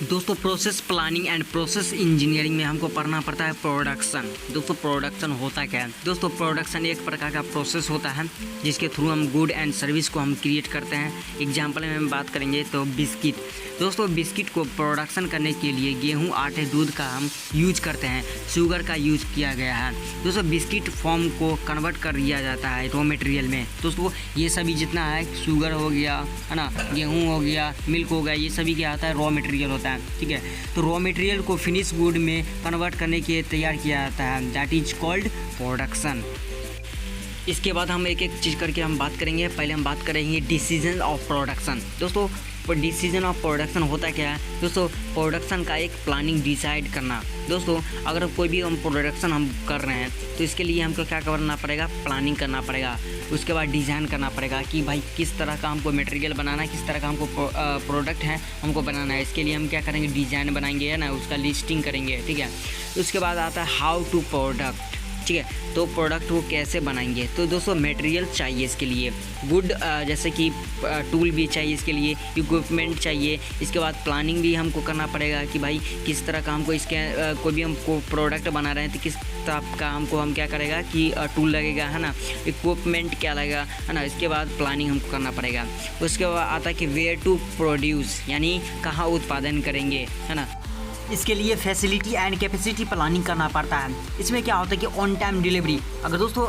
दोस्तों process planning and process engineering में हमको पढ़ना पड़ता है प्रोडक्शन। दोस्तों प्रोडक्शन होता क्या है? दोस्तों प्रोडक्शन एक प्रकार का प्रोसेस होता है जिसके थ्रू हम गुड एंड सर्विस को हम क्रिएट करते हैं। एग्जांपल में हम बात करेंगे तो बिस्किट। दोस्तों बिस्किट को प्रोडक्शन करने के लिए गेहूं, आटे, दूध का हम यूज करते हैं, शुगर का यूज किया गया है। दोस्तों बिस्किट फॉर्म को कन्वर्ट कर दिया जाता है रॉ मटेरियल में। दोस्तों ये सभी जितना है, शुगर हो गया है ना, गेहूँ हो गया, मिल्क हो गया, ये सभी क्या आता है? रॉ मटेरियल होता है। ठीक है, तो रॉ मटेरियल को फिनिश गुड में कन्वर्ट करने के लिए तैयार किया जाता है, दैट इज कॉल्ड प्रोडक्शन। इसके बाद हम एक एक चीज़ करके हम बात करेंगे। पहले हम बात करेंगे डिसीजन ऑफ प्रोडक्शन। दोस्तों डिसीजन ऑफ प्रोडक्शन होता क्या है? दोस्तों प्रोडक्शन का एक प्लानिंग डिसाइड करना। दोस्तों अगर कोई भी हम प्रोडक्शन हम कर रहे हैं तो इसके लिए हमको क्या करना पड़ेगा? प्लानिंग करना पड़ेगा। उसके बाद डिज़ाइन करना पड़ेगा कि भाई किस तरह का हमको मटेरियल बनाना है, किस तरह का हमको प्रोडक्ट है हमको बनाना है। इसके लिए हम क्या करेंगे? डिज़ाइन बनाएंगे, है ना, उसका लिस्टिंग करेंगे। ठीक है, उसके बाद आता है हाउ टू प्रोडक्ट। ठीक है, तो प्रोडक्ट वो कैसे बनाएंगे? तो दोस्तों मटेरियल चाहिए इसके लिए, गुड जैसे कि टूल भी चाहिए, इसके लिए इक्विपमेंट चाहिए। इसके बाद प्लानिंग भी हमको करना पड़ेगा कि भाई किस तरह का हमको इसके कोई भी हमको प्रोडक्ट बना रहे हैं तो किस तरह का हमको हम क्या करेगा कि टूल लगेगा, है ना, इक्विपमेंट क्या लगेगा, है ना। इसके बाद प्लानिंग हमको करना पड़ेगा। उसके बाद आता है कि वेयर टू प्रोड्यूस, यानी कहाँ उत्पादन करेंगे, है ना। इसके लिए फैसिलिटी एंड कैपेसिटी प्लानिंग करना पड़ता है। इसमें क्या होता है कि ऑन टाइम डिलीवरी। अगर दोस्तों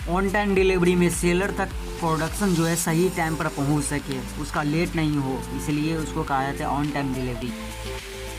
ऑन टाइम डिलीवरी में सेलर तक प्रोडक्शन जो है सही टाइम पर पहुंच सके, उसका लेट नहीं हो, इसलिए उसको कहा जाता है ऑन टाइम डिलीवरी।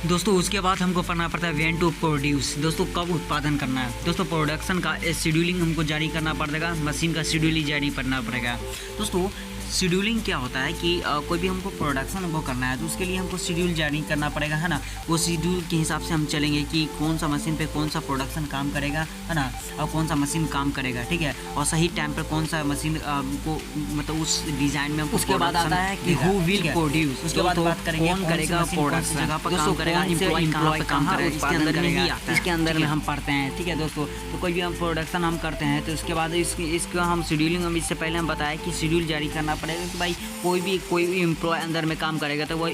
दोस्तों उसके बाद हमको पढ़ना पड़ता है व्हेन टू प्रोड्यूस। दोस्तों कब उत्पादन करना है? दोस्तों प्रोडक्शन का शेड्यूलिंग हमको जारी करना पड़ेगा, मशीन का शेड्यूल जारी करना पड़ेगा। दोस्तों शेड्यूलिंग क्या होता है कि कोई भी हमको प्रोडक्शन हमको करना है तो उसके लिए हमको शेड्यूल जारी करना पड़ेगा, है ना। वो शेड्यूल के हिसाब से हम चलेंगे कि कौन सा मशीन पे कौन सा प्रोडक्शन काम करेगा, है ना, और कौन सा मशीन काम करेगा। ठीक है, और सही टाइम पर कौन सा मशीन को मतलब उस डिज़ाइन में हमको। उसके बाद आता है कि हु विल प्रोड्यूस। उसके बाद बात करेंगे कौन करेगा प्रोडक्शन, जगह पर काम करेगा, एम्प्लॉय कहाँ पे काम करेगा, इसके अंदर में ही आता है, इसके अंदर में हम पढ़ते हैं। ठीक है दोस्तों, तो कोई भी हम प्रोडक्शन हम करते हैं तो उसके बाद इसका हम शेड्यूलिंग, हम इससे पहले हम बताया कि शेड्यूल जारी करना पड़ेगा कि भाई कोई भी एम्प्लॉय अंदर में काम करेगा तो वो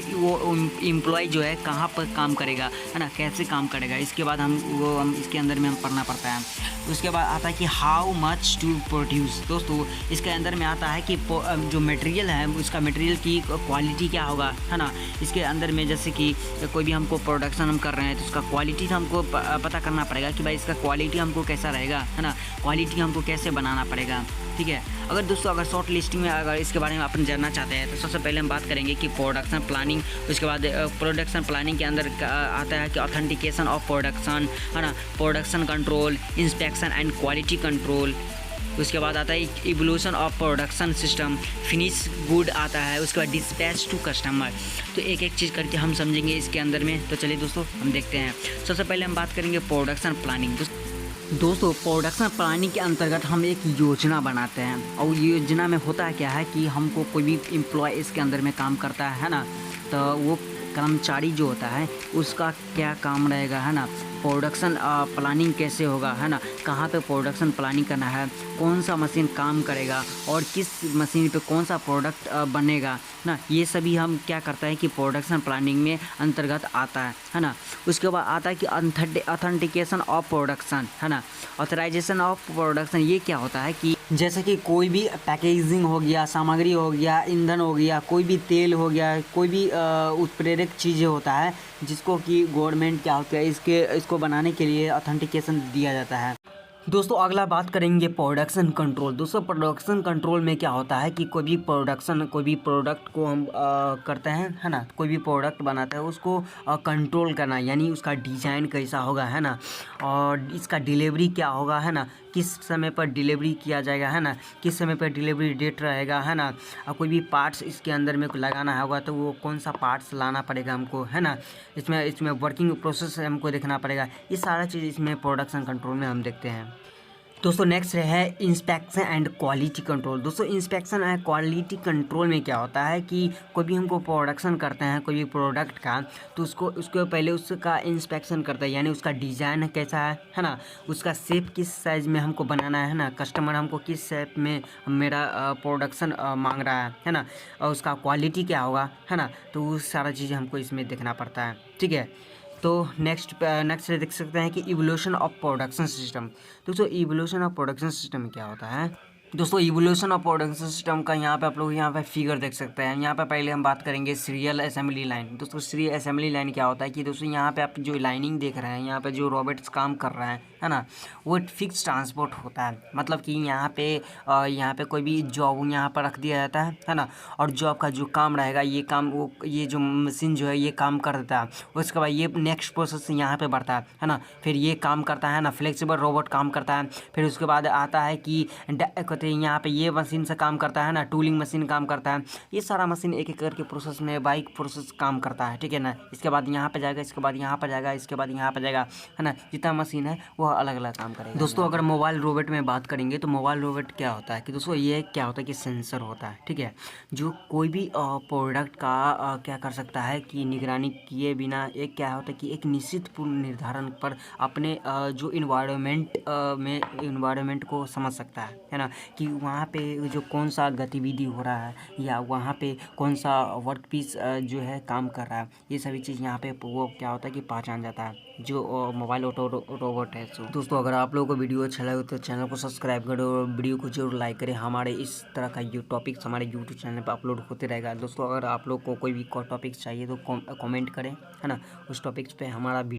एम्प्लॉय जो है कहाँ पर काम करेगा, है ना, कैसे काम करेगा। इसके बाद हम इसके अंदर में हम पढ़ना पड़ता है। उसके बाद आता है कि हाउ मच टू प्रोड्यूस। दोस्तों इसके अंदर में आता है कि जो मटेरियल है उसका मटेरियल की क्वालिटी क्या होगा, है ना। इसके अंदर में जैसे कि कोई भी हमको प्रोडक्शन हम कर रहे हैं तो उसका क्वालिटी हमको पता करना पड़ेगा कि भाई इसका क्वालिटी हमको कैसा रहेगा, है ना, क्वालिटी हमको कैसे बनाना पड़ेगा। ठीक है, अगर दोस्तों अगर शॉर्ट लिस्टिंग में अगर इसके बारे में अपन जानना चाहते हैं तो सबसे पहले हम बात करेंगे कि प्रोडक्शन प्लानिंग। उसके बाद प्रोडक्शन प्लानिंग के अंदर आता है कि ऑथेंटिकेशन ऑफ प्रोडक्शन, है ना, production control, inspection and quality control. उसके बाद आता है evolution of production system, finish good आता है। उसके बाद डिस्पैच टू कस्टमर। तो एक एक चीज़ करके हम समझेंगे इसके अंदर में। तो चलिए दोस्तों हम देखते हैं। सबसे पहले हम बात करेंगे प्रोडक्शन प्लानिंग। दोस्तों प्रोडक्शन प्लानिंग के अंतर्गत हम एक योजना बनाते हैं और योजना में होता है क्या है कि हमको कोई भी एम्प्लॉय इसके अंदर में काम करता है ना, तो वो कर्मचारी जो होता है उसका क्या काम रहेगा, है ना, प्रोडक्शन प्लानिंग कैसे होगा, है ना, कहाँ पे प्रोडक्शन प्लानिंग करना है, कौन सा मशीन काम करेगा और किस मशीन पे कौन सा प्रोडक्ट बनेगा ना, ये सभी हम क्या करते हैं कि प्रोडक्शन प्लानिंग में अंतर्गत आता है ना। उसके बाद आता है कि ऑथेंटिकेशन ऑफ प्रोडक्शन, है ना, ऑथराइजेशन ऑफ प्रोडक्शन। ये क्या होता है कि जैसे कि कोई भी पैकेजिंग हो गया, सामग्री हो गया, ईंधन हो गया, कोई भी तेल हो गया, कोई भी उत्प्रेरक चीज़ें होता है जिसको कि गवर्नमेंट क्या होता है इसको बनाने के लिए ऑथेंटिकेशन दिया जाता है। दोस्तों अगला बात करेंगे प्रोडक्शन कंट्रोल। दोस्तों प्रोडक्शन कंट्रोल में क्या होता है कि कोई भी प्रोडक्ट को हम करते हैं, है ना, कोई भी प्रोडक्ट बनाते हैं उसको कंट्रोल करना, यानी उसका डिज़ाइन कैसा होगा, है ना, और इसका डिलीवरी क्या होगा, है ना, किस समय पर डिलीवरी किया जाएगा, है ना, किस समय पर डिलीवरी डेट रहेगा, है ना, और कोई भी पार्ट्स इसके अंदर में लगाना होगा तो वो कौन सा पार्ट्स लाना पड़ेगा हमको, है ना, इसमें वर्किंग प्रोसेस हमको देखना पड़ेगा। ये सारा चीज़ इसमें प्रोडक्शन कंट्रोल में हम देखते हैं। दोस्तों नेक्स्ट है इंस्पेक्शन एंड क्वालिटी कंट्रोल। दोस्तों इंस्पेक्शन एंड क्वालिटी कंट्रोल में क्या होता है कि कोई भी हमको प्रोडक्शन करते हैं कोई भी प्रोडक्ट का, तो उसको पहले उसका इंस्पेक्शन करता है, यानी उसका डिज़ाइन कैसा है ना, उसका शेप किस साइज़ में हमको बनाना है ना, कस्टमर हमको किस शेप में मेरा प्रोडक्शन मांग रहा है ना, और उसका क्वालिटी क्या होगा है ना, तो वो सारा चीज़ें हमको इसमें देखना पड़ता है। ठीक है, तो नेक्स्ट देख सकते हैं कि इवोल्यूशन ऑफ प्रोडक्शन सिस्टम। दोस्तों इवोल्यूशन ऑफ प्रोडक्शन सिस्टम में क्या होता है, दोस्तों इवोल्यूशन ऑफ प्रोडक्शन सिस्टम का यहाँ पे आप लोग यहाँ पे फिगर देख सकते हैं। यहाँ पे पहले हम बात करेंगे सीरियल असेंबली लाइन। दोस्तों सीरियल असेंबली लाइन क्या होता है कि दोस्तों यहाँ पे आप जो लाइनिंग देख रहे हैं, यहाँ पे जो रोबोट्स काम कर रहे हैं है ना, वो फिक्स ट्रांसपोर्ट होता है। मतलब कि यहाँ पे कोई भी जॉब यहाँ पर रख दिया जाता है ना, और जॉब का जो काम रहेगा ये काम वो ये जो मशीन जो है ये काम कर देता है। उसके बाद ये नेक्स्ट प्रोसेस यहाँ पे बढ़ता है ना, फिर ये काम करता है ना, फ्लेक्सिबल रोबोट काम करता है। फिर उसके बाद आता है कि यहाँ पे ये मशीन से काम करता है ना, टूलिंग मशीन काम करता है। ये सारा मशीन एक एक करके प्रोसेस में बाइक प्रोसेस काम करता है। ठीक है ना, इसके बाद यहाँ पे जाएगा, इसके बाद यहाँ पर जाएगा, इसके बाद यहाँ पर जाएगा है ना, जितना मशीन है वो अलग अलग काम करेगा। दोस्तों अगर मोबाइल रोबोट में बात करेंगे तो मोबाइल रोबोट क्या होता है कि दोस्तों ये क्या होता है कि सेंसर होता है। ठीक है, जो कोई भी प्रोडक्ट का क्या कर सकता है कि निगरानी किए बिना एक क्या होता है कि एक निश्चित पूर्ण निर्धारण पर अपने जो इन्वायरमेंट को समझ सकता है ना, कि वहाँ पे जो कौन सा गतिविधि हो रहा है या वहाँ पे कौन सा वर्क पीस जो है काम कर रहा है, ये सभी चीज़ यहाँ पे वो क्या होता है कि पहचान जाता है जो मोबाइल ऑटो रोबोट है। सो दोस्तों अगर आप लोगों को वीडियो अच्छा लगे तो चैनल को सब्सक्राइब करें और वीडियो को जरूर लाइक करें। हमारे इस तरह का टॉपिक्स हमारे यूट्यूब चैनल पर अपलोड होते रहेगा। दोस्तों अगर आप लोग को कोई भी टॉपिक्स चाहिए तो कमेंट करें है ना, उस टॉपिक्स पे हमारा